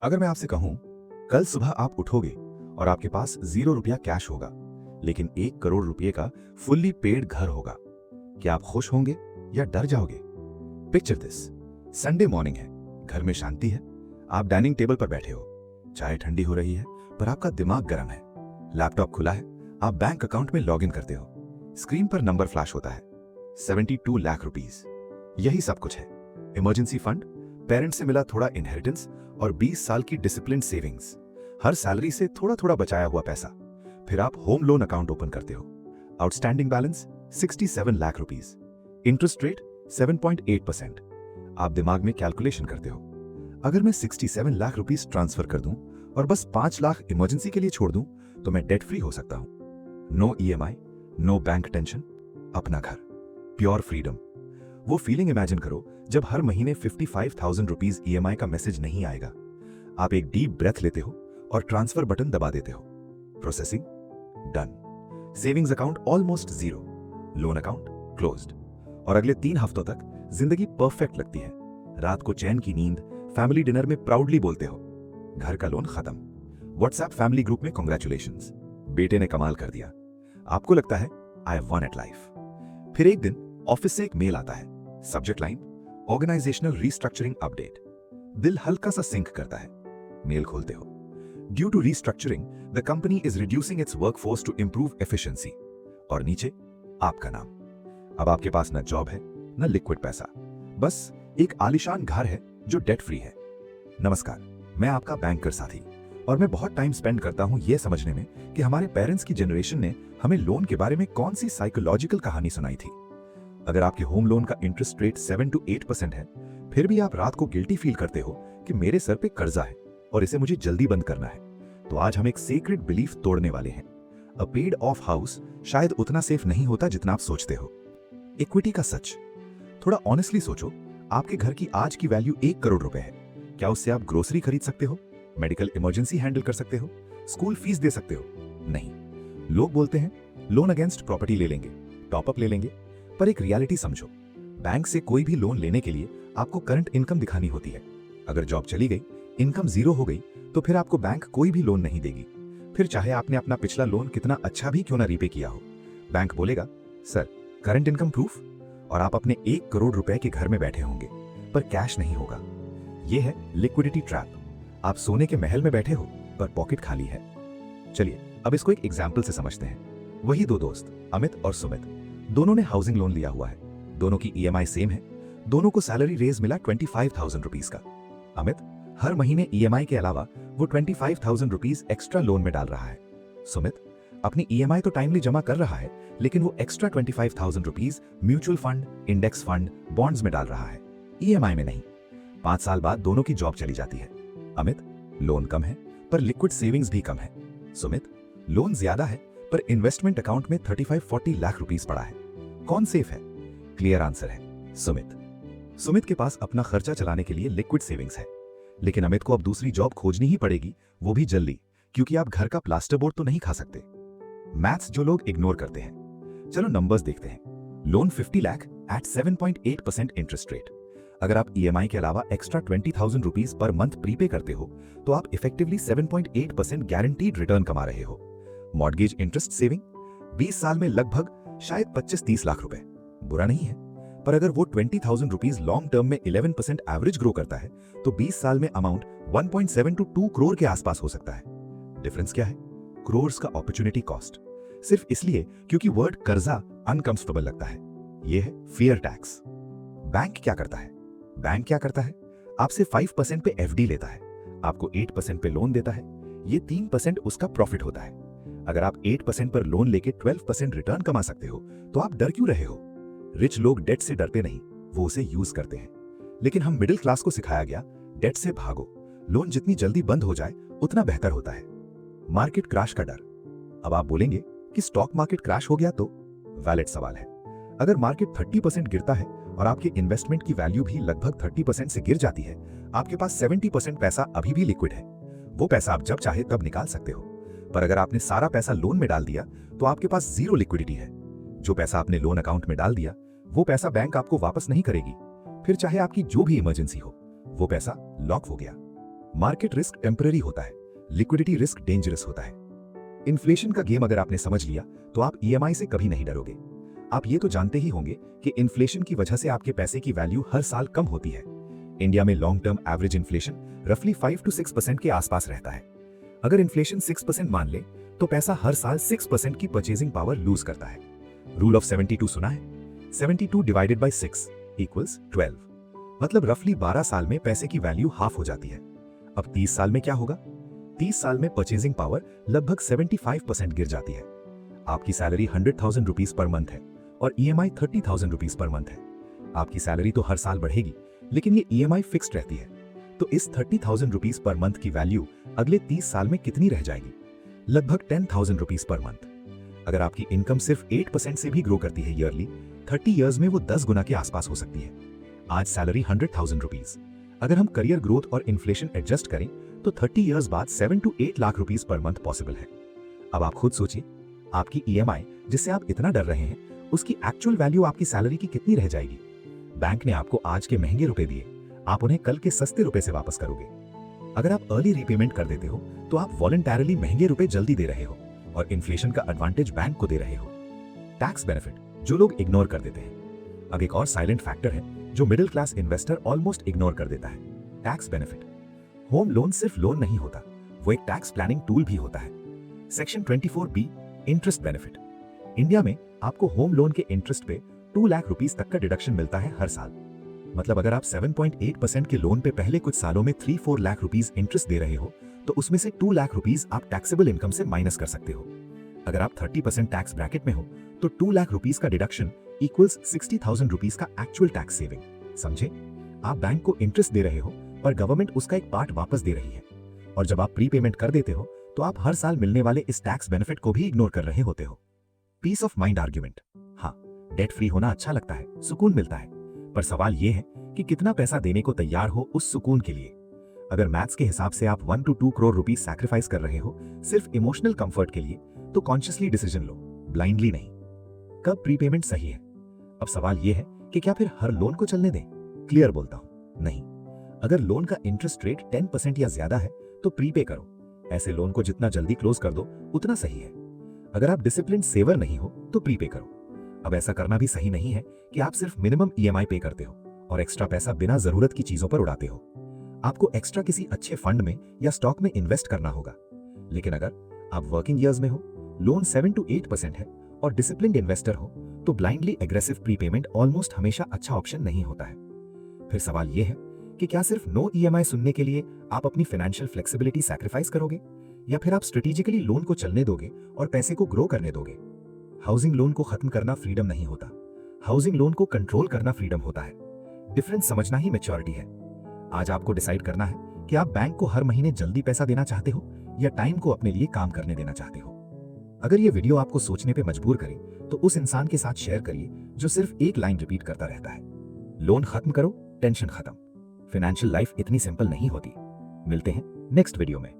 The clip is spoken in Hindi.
अगर मैं आपसे कहूं, कल सुबह आप उठोगे और आपके पास 0 रुपया कैश होगा, लेकिन 1 करोड़ रुपए का फुल्ली पेड घर होगा, क्या आप खुश होंगे या डर जाओगे? पिक्चर दिस, संडे मॉर्निंग है, घर में शांति है, आप डाइनिंग टेबल पर बैठे हो, चाय ठंडी हो रही है, पर आपका दिमाग गर्म है। लैपटॉप खुला है, आप बैंक अकाउंट में लॉग इन करते हो, स्क्रीन पर नंबर फ्लैश होता है, 72 लाख रुपीस। यही सब कुछ है। इमरजेंसी फंड, पेरेंट्स से मिला थोड़ा इनहेरिटेंस और 20 साल की डिसिप्लिन सेविंग्स, हर सैलरी से थोड़ा थोड़ा बचाया हुआ पैसा। फिर आप होम लोन अकाउंट ओपन करते हो, outstanding balance 67 lakh rupees, interest rate 7.8%। आप दिमाग में कैलकुलेशन करते हो, अगर मैं 67 लाख रुपीस ट्रांसफर कर दूं और बस 5 लाख इमरजेंसी के लिए छोड़ दूं तो मैं डेट फ्री हो सकता हूं। No EMI, no bank tension, अपना घर, प्योर फ्रीडम। वो फीलिंग इमेजिन करो जब हर महीने 55,000 रुपीस ईएमआई का मैसेज नहीं आएगा। आप एक डीप ब्रेथ लेते हो और ट्रांसफर बटन दबा देते हो, processing done, savings account almost zero, loan account closed. और अगले 3 हफ्तों तक जिंदगी परफेक्ट लगती है। रात को चैन की नींद, फैमिली डिनर में प्राउडली बोलते हो, घर का लोन खत्म। व्हाट्सएप फैमिली ग्रुप में कांग्रेचुलेशंस, बेटे ने कमाल कर दिया। आपको लगता है I have won at life. फिर एक दिन ऑफिस से एक मेल आता है, subject line organisational restructuring update. दिल हल्का सा सिंक करता है। मेल खोलते हो, due to restructuring the company is reducing its workforce to improve efficiency. और नीचे आपका नाम। अब आपके पास न जॉब है न लिक्विड पैसा, बस एक आलीशान घर है जो डेट फ्री है। नमस्कार, मैं आपका बैंकर साथी, और मैं बहुत टाइम स्पेंड करता हूं यह समझने में कि हमारे पेरेंट्स की जनरेशन ने हमें लोन के बारे में कौन सी साइकोलॉजिकल कहानी सुनाई थी। अगर आपके होम लोन का इंटरेस्ट रेट 7 to 8% है, फिर भी आप रात को गिल्टी फील करते हो कि मेरे सर पे कर्जा है और इसे मुझे जल्दी बंद करना है, तो आज हम एक सीक्रेट बिलीफ तोड़ने वाले हैं। अ पेड ऑफ हाउस शायद उतना सेफ नहीं होता जितना आप सोचते हो। इक्विटी का सच। थोड़ा ऑनेस्टली सोचो, आपके घर की आज की वैल्यू 1 करोड़ रुपए है। क्या उससे आप ग्रोसरी खरीद सकते हो, मेडिकल इमरजेंसी हैंडल कर सकते हो, स्कूल फीस दे सकते हो? नहीं। लोग बोलते हैं लोन अगेंस्ट प्रॉपर्टी ले लेंगे, टॉपअप ले लेंगे, पर एक रियलिटी समझो, बैंक से कोई भी लोन लेने के लिए आपको करंट इनकम दिखानी होती है। अगर जॉब चली गई, इनकम जीरो हो गई, तो फिर आपको बैंक कोई भी लोन नहीं देगी। फिर चाहे आपने अपना पिछला लोन कितना अच्छा भी क्यों ना रीपे किया हो, बैंक बोलेगा सर करंट इनकम प्रूफ, और आप अपने 1 करोड़ रुपए के घर में बैठे होंगे, पर कैश नहीं होगा। यह है लिक्विडिटी ट्रैप। आप सोने के महल में बैठे हो पर पॉकेट खाली है। चलिए अब इसको एक एग्जाम्पल से समझते हैं। वही 2 दोस्त अमित और सुमित, दोनों ने हाउसिंग लोन लिया हुआ है, दोनों की ईएमआई सेम है, दोनों को सैलरी रेज मिला 25,000 रुपीस का। अमित हर महीने ईएमआई के अलावा वो 25,000 रुपीस एक्स्ट्रा लोन में डाल रहा है। सुमित अपनी ईएमआई तो टाइमली जमा कर रहा है, लेकिन वो extra 25,000 rupees mutual fund, index fund, bonds में डाल रहा है, ईएमआई में नहीं। 5 साल बाद दोनों की जॉब चली जाती है। अमित लोन कम है पर लिक्विड सेविंग्स भी कम है। सुमित लोन ज्यादा है पर इन्वेस्टमेंट अकाउंट में 35-40 लाख रुपीस पड़ा है। कौन सेफ है? क्लियर आंसर है सुमित। सुमित के पास अपना खर्चा चलाने के लिए लिक्विड सेविंग्स है, लेकिन अमित को अब दूसरी जॉब खोजनी ही पड़ेगी, वो भी जल्दी, क्योंकि आप घर का प्लास्टर बोर्ड तो नहीं खा सकते। मैथ्स जो लोग इग्नोर करते हैं। चलो नंबर्स देखते हैं। Loan 50 lakh at 7.8% interest rate. अगर आप ईएमआई के अलावा extra 20,000 rupees per month prepay करते हो, तो आप इफेक्टिवली 7.8% गारंटीड रिटर्न कमा रहे हो। मॉर्गेज इंटरेस्ट सेविंग 20 साल में लगभग शायद 25-30 लाख रुपए, बुरा नहीं है, पर अगर वो 20,000 रुपीस लॉन्ग टर्म में 11% एवरेज ग्रो करता है, तो 20 साल में अमाउंट 1.7 to 2 करोड़ के आसपास हो सकता है। डिफरेंस क्या है? क्रोर्स का अपॉर्चुनिटी कॉस्ट। सिर्फ इसलिए क्योंकि वर्ड कर्जा अनकंफर्टेबल लगता है। यह है फियर टैक्स। बैंक क्या करता है? बैंक क्या करता है? आपसे 5% पे एफडी लेता है, आपको 8% पे लोन देता है, ये 3% उसका प्रॉफिट होता है। अगर आप 8% पर लोन लेके 12% रिटर्न कमा सकते हो, तो आप डर क्यों रहे हो? रिच लोग डेट से डरते नहीं, वो उसे यूज करते हैं। लेकिन हम मिडिल क्लास को सिखाया गया डेट से भागो, लोन जितनी जल्दी बंद हो जाए उतना बेहतर होता है। मार्केट क्रैश का डर। अब आप बोलेंगे कि स्टॉक मार्केट क्रैश हो गया तो? वैलिड सवाल है। अगर मार्केट 30% गिरता है और आपके इन्वेस्टमेंट की वैल्यू भी लगभग 30% से गिर जाती है, आपके पास 70% पैसा अभी भी लिक्विड है। वो पैसा आप जब चाहे तब निकाल सकते हो। पर अगर आपने सारा पैसा लोन में डाल दिया, तो आपके पास जीरो लिक्विडिटी है। जो पैसा आपने लोन अकाउंट में डाल दिया, वो पैसा बैंक आपको वापस नहीं करेगी। फिर चाहे आपकी जो भी इमरजेंसी हो, वो पैसा लॉक हो गया। मार्केट रिस्क टेम्पररी होता है, लिक्विडिटी रिस्क डेंजरस होता है। इन्फ्लेशन का गेम अगर आपने समझ लिया तो आप ईएमआई से कभी नहीं डरोगे। आप ये तो जानते ही होंगे कि इन्फ्लेशन की वजह से आपके पैसे की वैल्यू हर साल कम होती है। इंडिया में लॉन्ग टर्म एवरेज इन्फ्लेशन रफली 5 to 6% के आसपास रहता है। अगर इन्फ्लेशन 6% मान ले तो पैसा हर साल 6% की परचेजिंग पावर लूज करता है। रूल ऑफ 72 सुना है? 72 डिवाइडेड बाय 6 इक्वल्स 12। मतलब रफली 12 साल में पैसे की वैल्यू हाफ हो जाती है। अब 30 साल में क्या होगा? 30 साल में परचेजिंग पावर लगभग 75% गिर जाती है। आपकी सैलरी 100,000 रुपीज पर मंथ है और ईएमआई 30,000 रुपीज पर मंथ है। आपकी सैलरी तो हर साल बढ़ेगी, लेकिन ये ईएमआई फिक्स्ड रहती है। तो इस 30,000 रुपीज पर मंथ की वैल्यू अगले 30 साल में कितनी रह जाएगी? लगभग 10,000 रुपीज पर मंथ। अगर आपकी इनकम सिर्फ 8% से भी ग्रो करती है ईयरली, 30 इयर्स में वो 10 गुना के आसपास हो सकती है। आज सैलरी 100,000 रुपीज, अगर हम करियर ग्रोथ और इन्फ्लेशन एडजस्ट करें तो 30 इयर्स बाद 7 to 8 lakh rupees per month possible है। अब आप खुद सोचिए, आपकी ईएमआई जिससे आप इतना डर रहे हैं, उसकी एक्चुअल वैल्यू आपकी सैलरी की कितनी रह जाएगी? बैंक ने आपको आज के महंगे रुपए दिए, आप उन्हें कल के सस्ते रुपए से वापस करोगे। अगर आप अर्ली रीपेमेंट कर देते हो तो आप वॉलंटरली महंगे रुपए जल्दी दे रहे हो और इन्फ्लेशन का एडवांटेज बैंक को दे रहे हो। टैक्स बेनिफिट जो लोग इग्नोर कर देते हैं। अब एक और साइलेंट फैक्टर है जो middle class investor almost ignore कर देता है, टैक्स बेनिफिट। होम लोन सिर्फ लोन नहीं होता, वो एक टैक्स प्लानिंग टूल भी होता है। Section 24B interest benefit. India में आपको होम लोन के इंटरेस्ट पे 2 लाख रुपीस तक का डिडक्शन मिलता है हर साल। मतलब अगर आप 7.8% के लोन पे पहले कुछ सालों में 3-4 लाख रुपीस इंटरेस्ट दे रहे हो तो उसमें से 2 लाख रुपीस आप टैक्सेबल इनकम से माइनस कर सकते हो। अगर आप 30% टैक्स ब्रैकेट में हो तो 2 लाख रुपीस का डिडक्शन इक्वल्स 60,000 रुपीस का एक्चुअल टैक्स सेविंग। समझे? आप बैंक को इंटरेस्ट दे रहे हो और गवर्नमेंट उसका एक पार्ट वापस दे रही है। और जब आप प्रीपेमेंट कर देते हो तो आप हर साल मिलने वाले इस टैक्स बेनिफिट को भी इग्नोर कर रहे होते हो। Peace of mind argument. हाँ, डेट फ्री होना अच्छा लगता है, सुकून मिलता है, पर सवाल यह है कि कितना पैसा देने को तैयार हो उस सुकून के लिए। अगर मैथ्स के हिसाब से आप 1 to 2 करोड़ रुपीस सैक्रिफाइस कर रहे हो सिर्फ इमोशनल कंफर्ट के लिए, तो कॉन्शियसली डिसीजन लो, ब्लाइंडली नहीं। कब प्रीपेमेंट सही है? अब सवाल यह है कि क्या फिर हर लोन को चलने दें? क्लियर बोलता हूं, नहीं। अगर लोन का इंटरेस्ट रेट 10% या ज्यादा है तो प्रीपे करो। ऐसे लोन को जितना जल्दी क्लोज कर दो उतना सही है। अगर आप डिसिप्लिन सेवर नहीं हो तो प्रीपे करो। अब ऐसा करना भी सही नहीं है कि आप सिर्फ मिनिमम ईएमआई पे करते हो और एक्स्ट्रा पैसा बिना जरूरत की चीजों पर उड़ाते हो। आपको एक्स्ट्रा किसी अच्छे फंड में या स्टॉक में इन्वेस्ट करना होगा। लेकिन अगर आप वर्किंग ईयर्स में हो, लोन 7 to 8% है और डिसिप्लिन्ड इन्वेस्टर हो तो ब्लाइंडली एग्रेसिव प्रीपेमेंट ऑलमोस्ट हमेशा अच्छा ऑप्शन नहीं होता है। फिर सवाल यह है कि क्या सिर्फ नो ईएमआई सुनने के लिए आप अपनी फाइनेंशियल फ्लेक्सिबिलिटी सैक्रिफाइस करोगे, या फिर आप स्ट्रेटेजिकली लोन को चलने दोगे और पैसे को ग्रो करने दोगे? हाउसिंग लोन को खत्म करना फ्रीडम नहीं होता, हाउसिंग लोन को कंट्रोल करना फ्रीडम होता है। डिफरेंस समझना ही मैच्योरिटी है। आज आपको डिसाइड करना है कि आप बैंक को हर महीने जल्दी पैसा देना चाहते हो या टाइम को अपने लिए काम करने देना चाहते हो। अगर ये वीडियो आपको सोचने पे मजबूर करे तो उस इंसान के साथ शेयर करिए जो सिर्फ एक लाइन रिपीट करता रहता है, लोन खत्म करो, टेंशन खत्म। फाइनेंशियल लाइफ इतनी सिंपल नहीं होती। मिलते हैं नेक्स्ट वीडियो में।